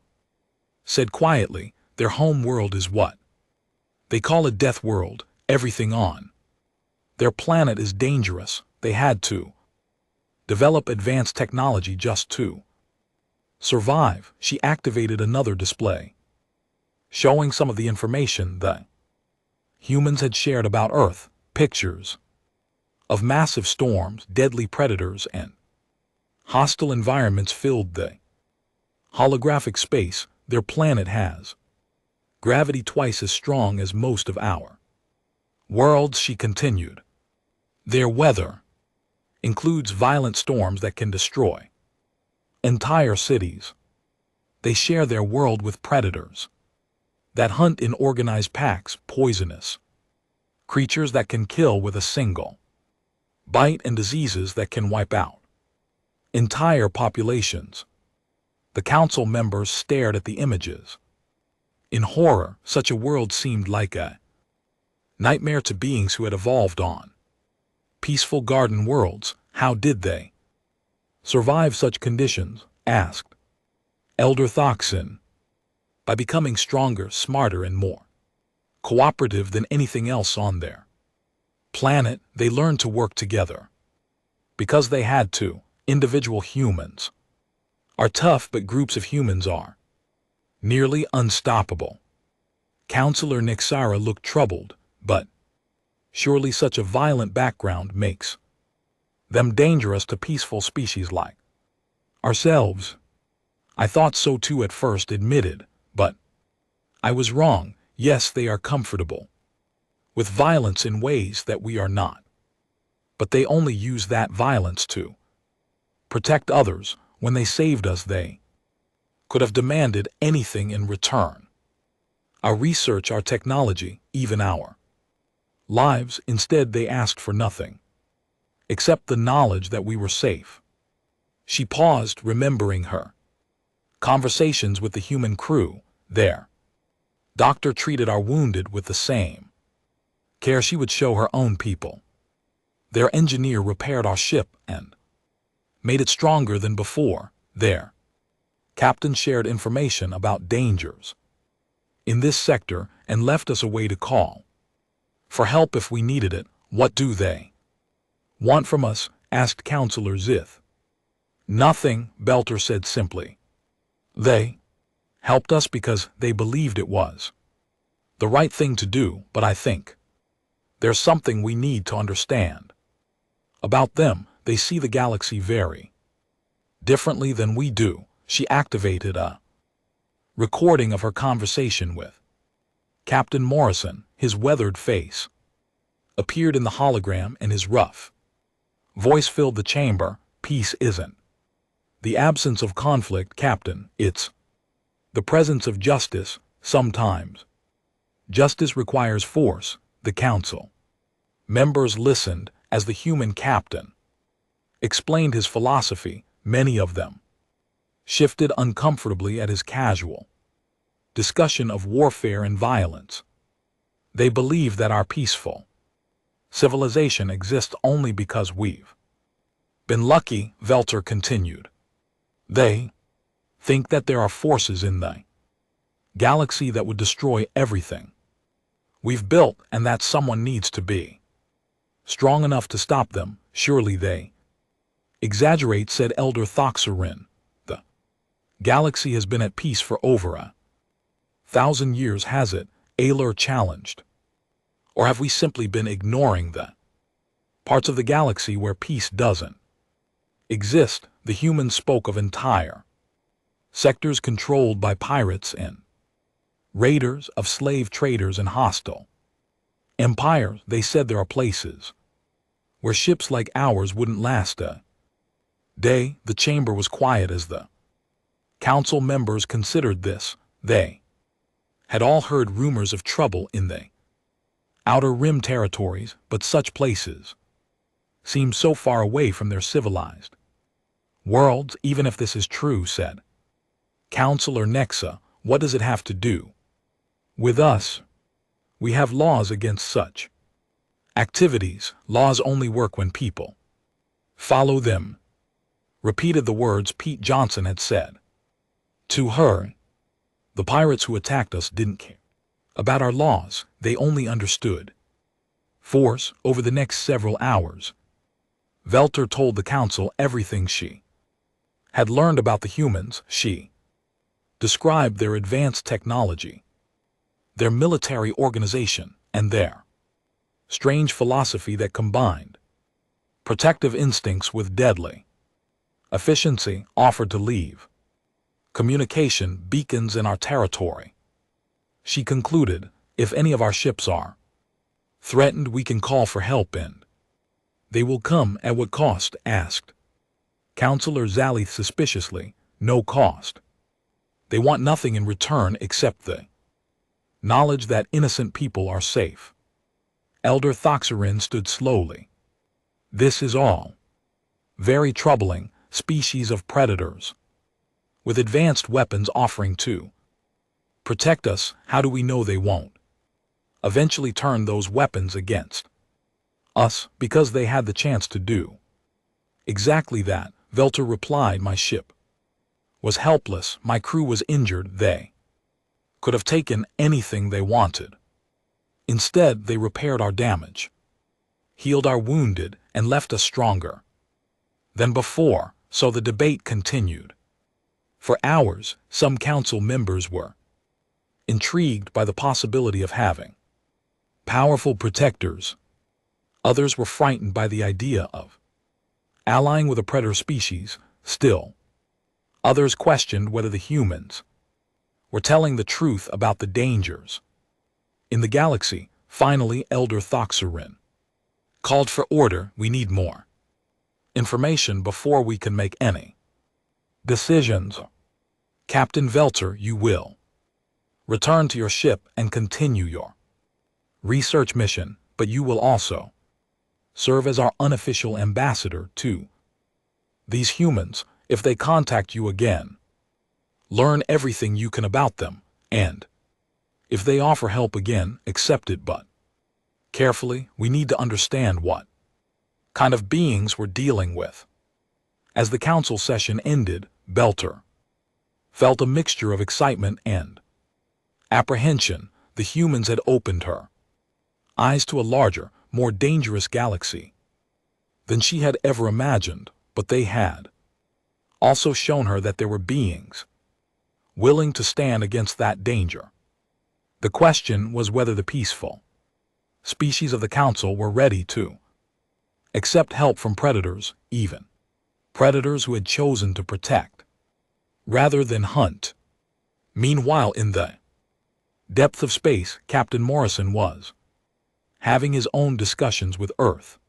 Speaker 1: said quietly. Their home world is what they call a death world. Everything on their planet is dangerous. They had to develop advanced technology just to survive. She activated another display, showing some of the information the humans had shared about Earth, pictures of massive storms, deadly predators, and hostile environments filled the holographic space. Their planet has gravity twice as strong as most of our worlds, she continued. Their weather includes violent storms that can destroy entire cities. They share their world with predators that hunt in organized packs, poisonous creatures that can kill with a single bite, and diseases that can wipe out entire populations. The council members stared at the images in horror. Such a world seemed like a nightmare to beings who had evolved on peaceful garden worlds. How did they survive such conditions? Asked Elder Thoxin. By becoming stronger, smarter, and more cooperative than anything else on their planet. They learned to work together because they had to. Individual humans are tough, but groups of humans are nearly unstoppable. Counselor Nixara looked troubled. But surely such a violent background makes them dangerous to peaceful species like ourselves. I thought so too at first, admitted, but I was wrong. Yes, they are comfortable with violence in ways that we are not. But they only use that violence to protect others. When they saved us, they could have demanded anything in return. Our research, our technology, even our lives. Instead, they asked for nothing except the knowledge that we were safe. She paused, remembering her conversations with the human crew. Their doctor treated our wounded with the same care she would show her own people. Their engineer repaired our ship and made it stronger than before. Their captain shared information about dangers in this sector and left us a way to call for help if we needed it. What do they want from us? Asked Counselor Zith. Nothing, Belter said simply. They helped us because they believed it was the right thing to do, but I think there's something we need to understand about them. They see the galaxy very differently than we do. She activated a recording of her conversation with Captain Morrison. His weathered face appeared in the hologram, and his rough voice filled the chamber. Peace isn't the absence of conflict, Captain. It's the presence of justice. Sometimes justice requires force. The council members listened as the human captain explained his philosophy. Many of them shifted uncomfortably at his casual discussion of warfare and violence. They believe that our peaceful civilization exists only because we've been lucky, Velter continued. They think that there are forces in the galaxy that would destroy everything we've built, and that someone needs to be strong enough to stop them. Surely they exaggerate, said Elder Thoxerin. The galaxy has been at peace for over 1,000 years, has it? Aylor challenged. Or have we simply been ignoring the parts of the galaxy where peace doesn't exist? The humans spoke of entire sectors controlled by pirates and raiders, of slave traders and hostile empires. They said there are places where ships like ours wouldn't last a day. The chamber was quiet as the council members considered this. They had all heard rumors of trouble in the outer rim territories, but such places seemed so far away from their civilized worlds. Even if this is true, said Counselor Nexa, what does it have to do with us? We have laws against such activities. Laws only work when people follow them. Repeated the words Pete Johnson had said to her. The pirates who attacked us didn't care about our laws. They only understood force. Over the next several hours, Velter told the council everything she had learned about the humans. She described their advanced technology, their military organization, and their strange philosophy that combined protective instincts with deadly efficiency. Offered to leave communication beacons in our territory. She concluded, if any of our ships are threatened, we can call for help, and they will come. At what cost? Asked Counselor Zalith suspiciously. No cost. They want nothing in return except the knowledge that innocent people are safe. Elder Thoxerin stood slowly. This is all very troubling. Species of predators with advanced weapons offering to protect us. How do we know they won't eventually turn those weapons against us? Because they had the chance to do exactly that, Velter replied. My ship was helpless. My crew was injured. They could have taken anything they wanted. Instead, they repaired our damage, healed our wounded, and left us stronger than before. So the debate continued. For hours, some council members were intrigued by the possibility of having powerful protectors. Others were frightened by the idea of allying with a predator species. Still, others questioned whether the humans were telling the truth about the dangers in the galaxy. Finally, Elder Thoxerin called for order. We need more information before we can make any decisions. Captain Velter, you will return to your ship and continue your research mission, but you will also serve as our unofficial ambassador to these humans. If they contact you again, learn everything you can about them, and if they offer help again, accept it, but carefully. We need to understand what kind of beings we're dealing with. As the council session ended, Belter felt a mixture of excitement and apprehension. The humans had opened her eyes to a larger, more dangerous galaxy than she had ever imagined, but they had also shown her that there were beings willing to stand against that danger. The question was whether the peaceful species of the council were ready to accept help from predators, even predators who had chosen to protect rather than hunt. Meanwhile, in the depth of space, Captain Morrison was having his own discussions with Earth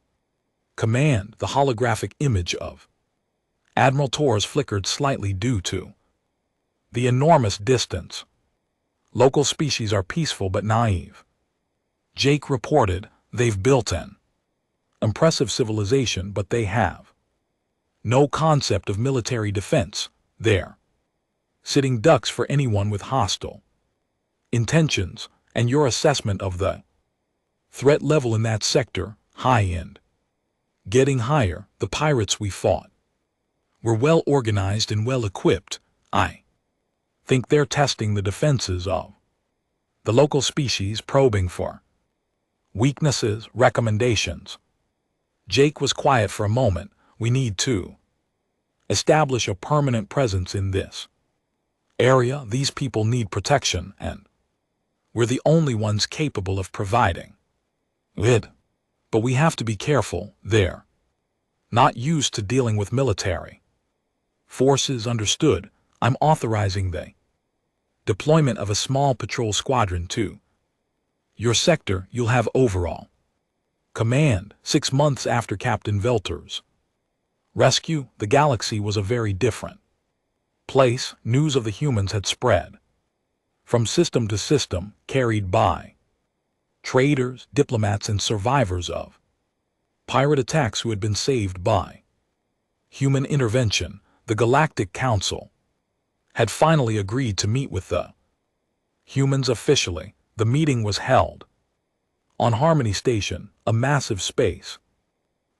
Speaker 1: Command. The holographic image of Admiral Torres flickered slightly due to the enormous distance. Local species are peaceful but naive. Jake reported, they've built an impressive civilization, but they have no concept of military defense. They're sitting ducks for anyone with hostile intentions. And your assessment of the threat level in that sector? High-end. Getting higher. The pirates we fought were well organized and well equipped. I think they're testing the defenses of the local species, probing for weaknesses. Recommendations. Jake was quiet for a moment. We need to establish a permanent presence in this area. These people need protection, and we're the only ones capable of providing it. But we have to be careful. They're not used to dealing with military forces. Understood. I'm authorizing the deployment of a small patrol squadron to your sector. You'll have overall command. 6 months after Captain Velter's rescue, the galaxy was a very different place. News of the humans had spread from system to system, carried by traders, diplomats, and survivors of pirate attacks who had been saved by human intervention. The Galactic Council had finally agreed to meet with the humans officially. The meeting was held on Harmony Station, a massive space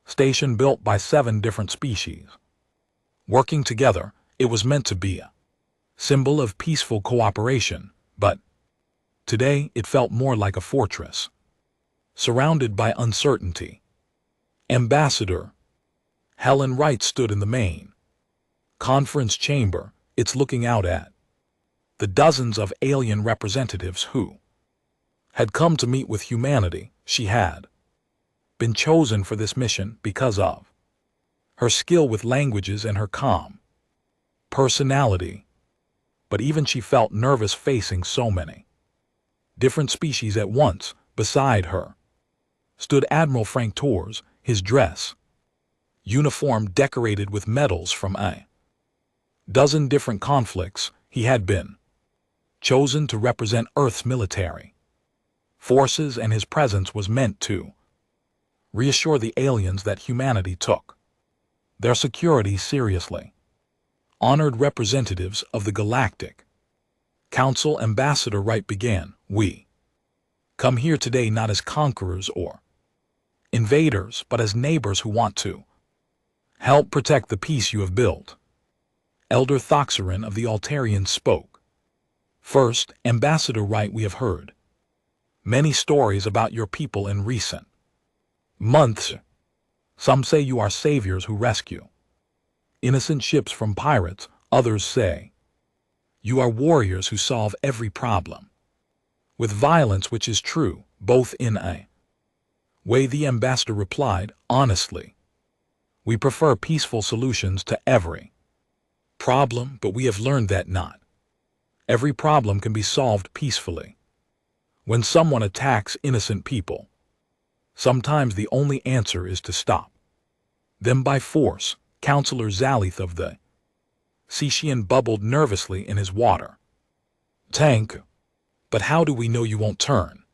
Speaker 1: station built by 7 different species. Working together, it was meant to be a symbol of peaceful cooperation, but today it felt more like a fortress, surrounded by uncertainty. Ambassador Helen Wright stood in the main conference chamber. It's looking out at the dozens of alien representatives who had come to meet with humanity. She had been chosen for this mission because of her skill with languages and her calm personality. But even she felt nervous facing so many different species at once. Beside her stood Admiral Frank Torres, his dress uniform decorated with medals from a dozen different conflicts. He had been chosen to represent Earth's military forces, and his presence was meant to reassure the aliens that humanity took their security seriously. Honored representatives of the Galactic Council, Ambassador Wright began, "We come here today not as conquerors or invaders, but as neighbors who want to help protect the peace you have built." Elder Thoxerin of the Altarians spoke first. Ambassador Wright, we have heard many stories about your people in recent months. Some say you are saviors who rescue innocent ships from pirates. Others say you are warriors who solve every problem with violence, which is true, both in a way. The ambassador replied, honestly, we prefer peaceful solutions to every problem, but we have learned that not every problem can be solved peacefully. When someone attacks innocent people, sometimes the only answer is to stop them by force. Counselor Zalith of the Sishian bubbled nervously in his water tank. But how do we know you won't turn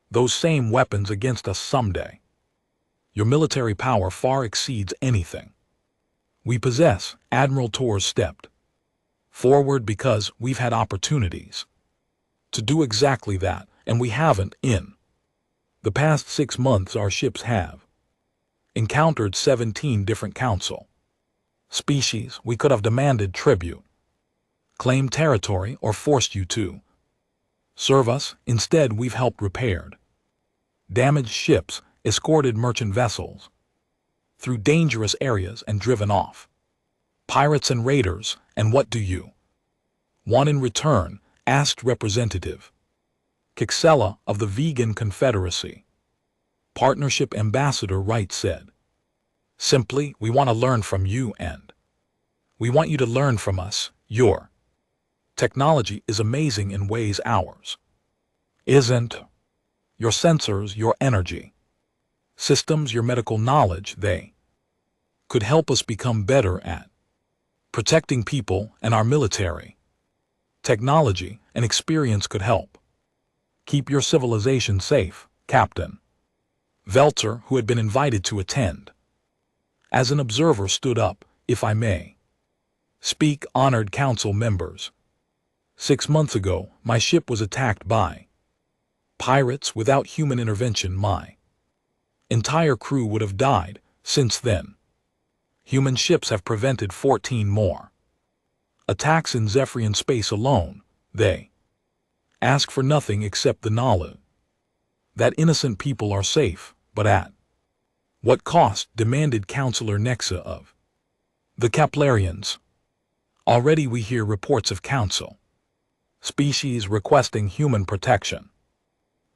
Speaker 1: those same weapons against us someday? Your military power far exceeds anything we possess. Admiral Torres stepped forward because we've had opportunities to do exactly that, and we haven't. In the past 6 months, our ships have encountered 17 different council species. We could have demanded tribute, claimed territory, or forced you to serve us. Instead, we've helped repaired damaged ships, escorted merchant vessels through dangerous areas, and driven off pirates and raiders. And what do you want in return? Asked Representative Kixella of the Vegan Confederacy Partnership. Ambassador Wright said, simply, we want to learn from you, and we want you to learn from us. Your technology is amazing in ways ours isn't. Your sensors, your energy systems, your medical knowledge, they could help us become better at protecting people, and our military technology and experience could help keep your civilization safe. Captain Velter, who had been invited to attend as an observer, stood up. If I may speak, honored council members, 6 months ago, my ship was attacked by pirates. Without human intervention, my entire crew would have died. Since then, human ships have prevented 14 more attacks in Zephyrian space alone. They ask for nothing except the knowledge that innocent people are safe. But at what cost? Demanded Counselor Nexa of the Keplerians. Already we hear reports of council species requesting human protection.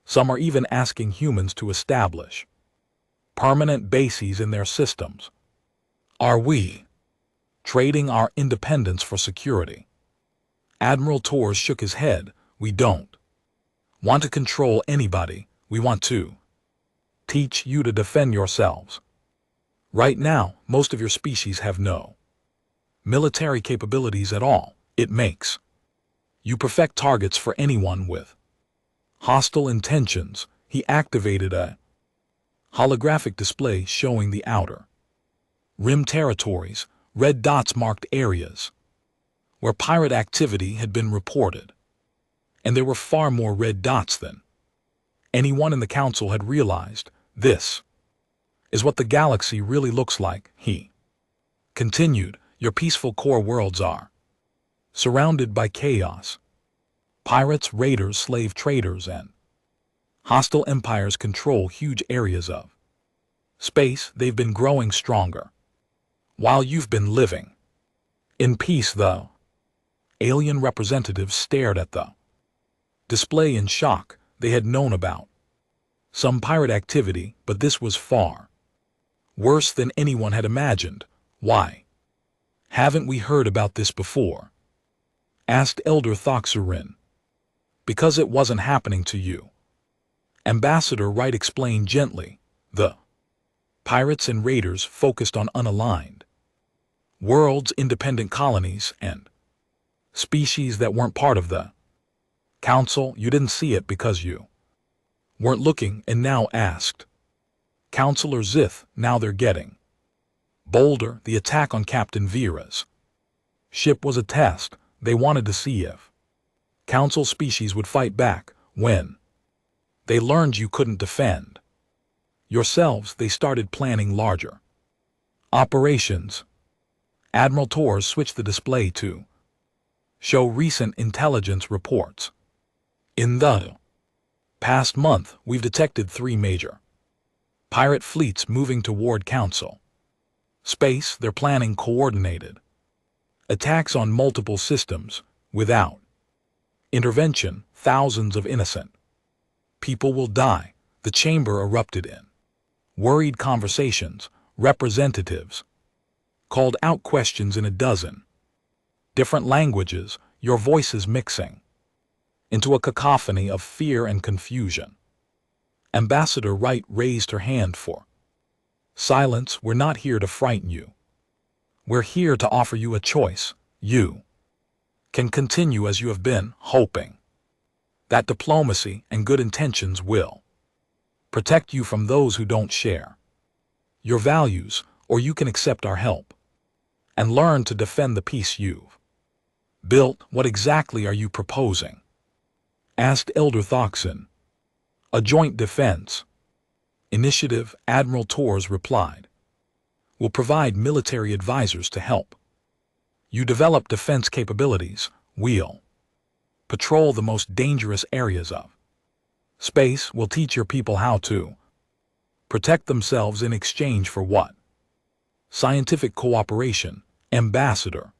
Speaker 1: Some are even asking humans to establish permanent bases in their systems. Are we trading our independence for security? Admiral Torres shook his head. We don't want to control anybody. We want to teach you to defend yourselves. Right now, most of your species have no military capabilities at all. It makes You perfect targets for anyone with hostile intentions. He activated a holographic display showing the outer rim territories, red dots marked areas where pirate activity had been reported. And there were far more red dots than anyone in the council had realized. This is what the galaxy really looks like, he continued. Your peaceful core worlds are surrounded by chaos. Pirates, raiders, slave traders, and hostile empires control huge areas of space. They've been growing stronger while you've been living in peace, though. Alien representatives stared at the display in shock. They had known about some pirate activity, but this was far worse than anyone had imagined. Why haven't we heard about this before? Asked Elder Thoxerin. Because it wasn't happening to you. Ambassador Wright explained gently. The pirates and raiders focused on unaligned worlds, independent colonies, and species that weren't part of the council. You didn't see it because you weren't looking, and now asked Counselor Zith. Now they're getting bolder. The attack on Captain Vera's ship was a test. They wanted to see if council species would fight back. When they learned you couldn't defend yourselves, they started planning larger operations. Admiral Torres switched the display to show recent intelligence reports. In the past month, we've detected 3 major pirate fleets moving toward Council space. They're planning coordinated attacks on multiple systems. Without intervention, thousands of innocent people will die. The chamber erupted in worried conversations. Representatives called out questions in a dozen different languages, your voices mixing into a cacophony of fear and confusion. Ambassador Wright raised her hand for silence. We're not here to frighten you. We're here to offer you a choice. You can continue as you have been, hoping that diplomacy and good intentions will protect you from those who don't share your values, or you can accept our help and learn to defend the peace you've built. What exactly are you proposing? Asked Elder Thoxin. A joint defense initiative, Admiral Torres replied. We'll provide military advisors to help you develop defense capabilities. We'll patrol the most dangerous areas of space. We'll teach your people how to protect themselves in exchange for what? Scientific cooperation. Ambassador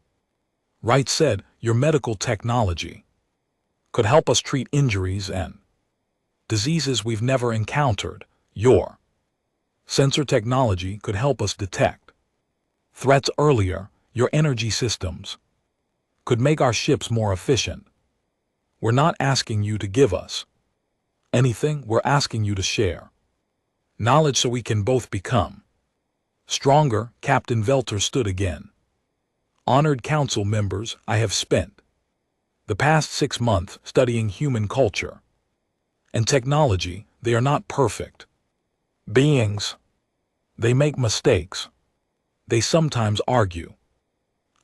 Speaker 1: Wright said, your medical technology could help us treat injuries and diseases we've never encountered. Your sensor technology could help us detect threats earlier. Your energy systems could make our ships more efficient. We're not asking you to give us anything. We're asking you to share knowledge so we can both become stronger. Captain Velter stood again. Honored council members, I have spent the past 6 months studying human culture and technology. They are not perfect beings. They make mistakes. They sometimes argue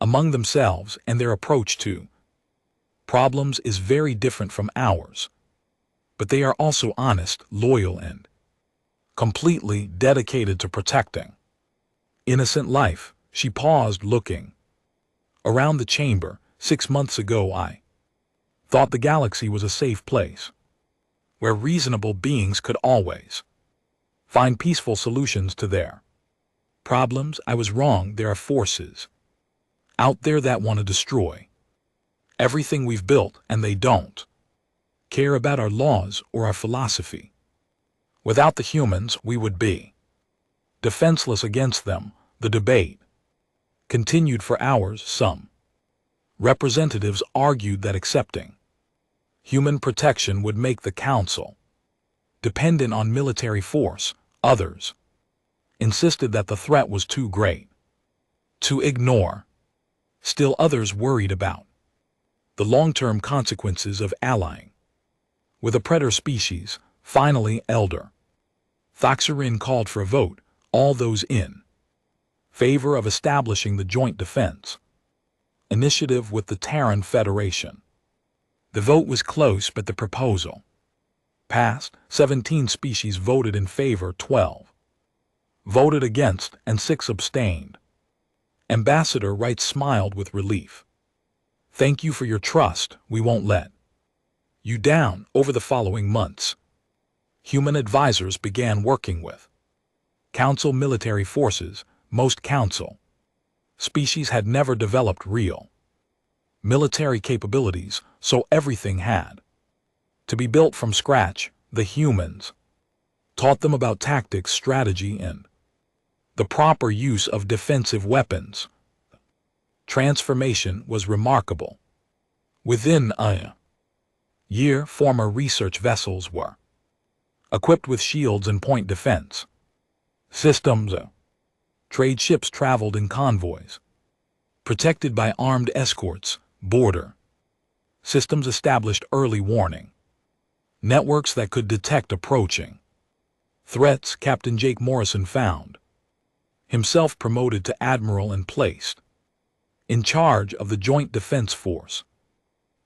Speaker 1: among themselves, and their approach to problems is very different from ours. But they are also honest, loyal, and completely dedicated to protecting innocent life. She paused, looking around the chamber. 6 months ago I thought the galaxy was a safe place where reasonable beings could always find peaceful solutions to their problems. I was wrong. There are forces out there that want to destroy everything we've built, and they don't care about our laws or our philosophy. Without the humans, we would be defenseless against them. The debate continued for hours. Some representatives argued that accepting human protection would make the council dependent on military force. Others insisted that the threat was too great to ignore. Still others worried about The long-term consequences of allying with a predator species. Finally, Elder Thoxerin called for a vote, all those in favor of establishing the Joint Defense Initiative with the Terran Federation. The vote was close, but the proposal passed. 17 species voted in favor, 12 voted against, and 6 abstained. Ambassador Wright smiled with relief. Thank you for your trust. We won't let you down. Over the following months, human advisors began working with Council military forces. Most Council species had never developed real military capabilities, so everything had to be built from scratch. The humans taught them about tactics, strategy, and the proper use of defensive weapons. Transformation was remarkable. Within a year, former research vessels were equipped with shields and point defense systems. Trade ships traveled in convoys, protected by armed escorts. Border systems established early warning networks that could detect approaching threats. Captain Jake Morrison found himself promoted to admiral and placed in charge of the Joint Defense Force.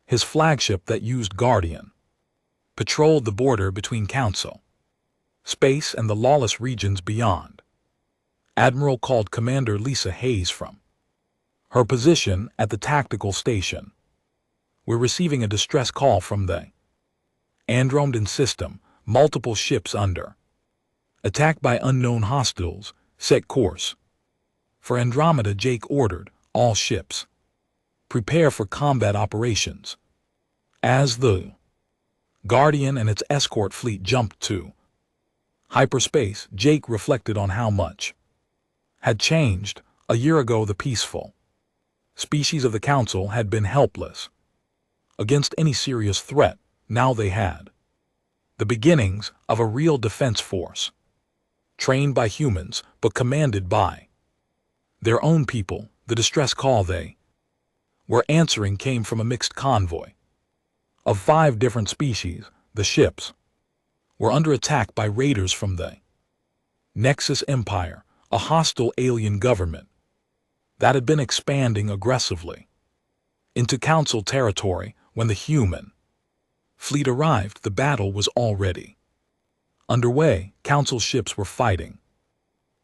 Speaker 1: His flagship that used Guardian patrolled the border between Council space and the lawless regions beyond. Admiral called Commander Lisa Hayes from her position at the tactical station. We're receiving a distress call from the Andromedan system. Multiple ships under attack by unknown hostiles. Set course for Andromeda. Jake ordered all ships prepare for combat operations. As the Guardian and its escort fleet jumped to hyperspace, Jake reflected on how much had changed. A year ago, the peaceful species of the Council had been helpless against any serious threat. Now they had the beginnings of a real defense force, trained by humans but commanded by their own people. The distress call they were answering came from a mixed convoy of 5 different species. The ships were under attack by raiders from the Nexus Empire, a hostile alien government that had been expanding aggressively into Council territory. When the human fleet arrived, the battle was already underway. Council ships were fighting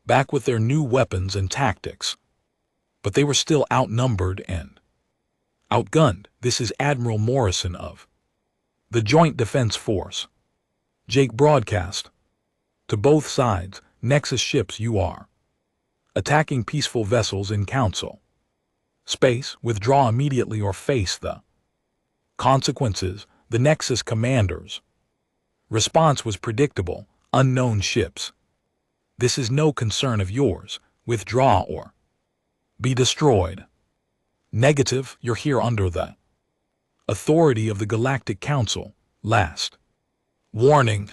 Speaker 1: back with their new weapons and tactics, but they were still outnumbered and outgunned. This is Admiral Morrison of the Joint Defense Force. Jake broadcast to both sides. Nexus ships, you are attacking peaceful vessels in Council space. Withdraw immediately or face the consequences. The Nexus commander's response was predictable. Unknown ships. This is no concern of yours. Withdraw or be destroyed. Negative, you're here under the authority of the Galactic Council. Last warning.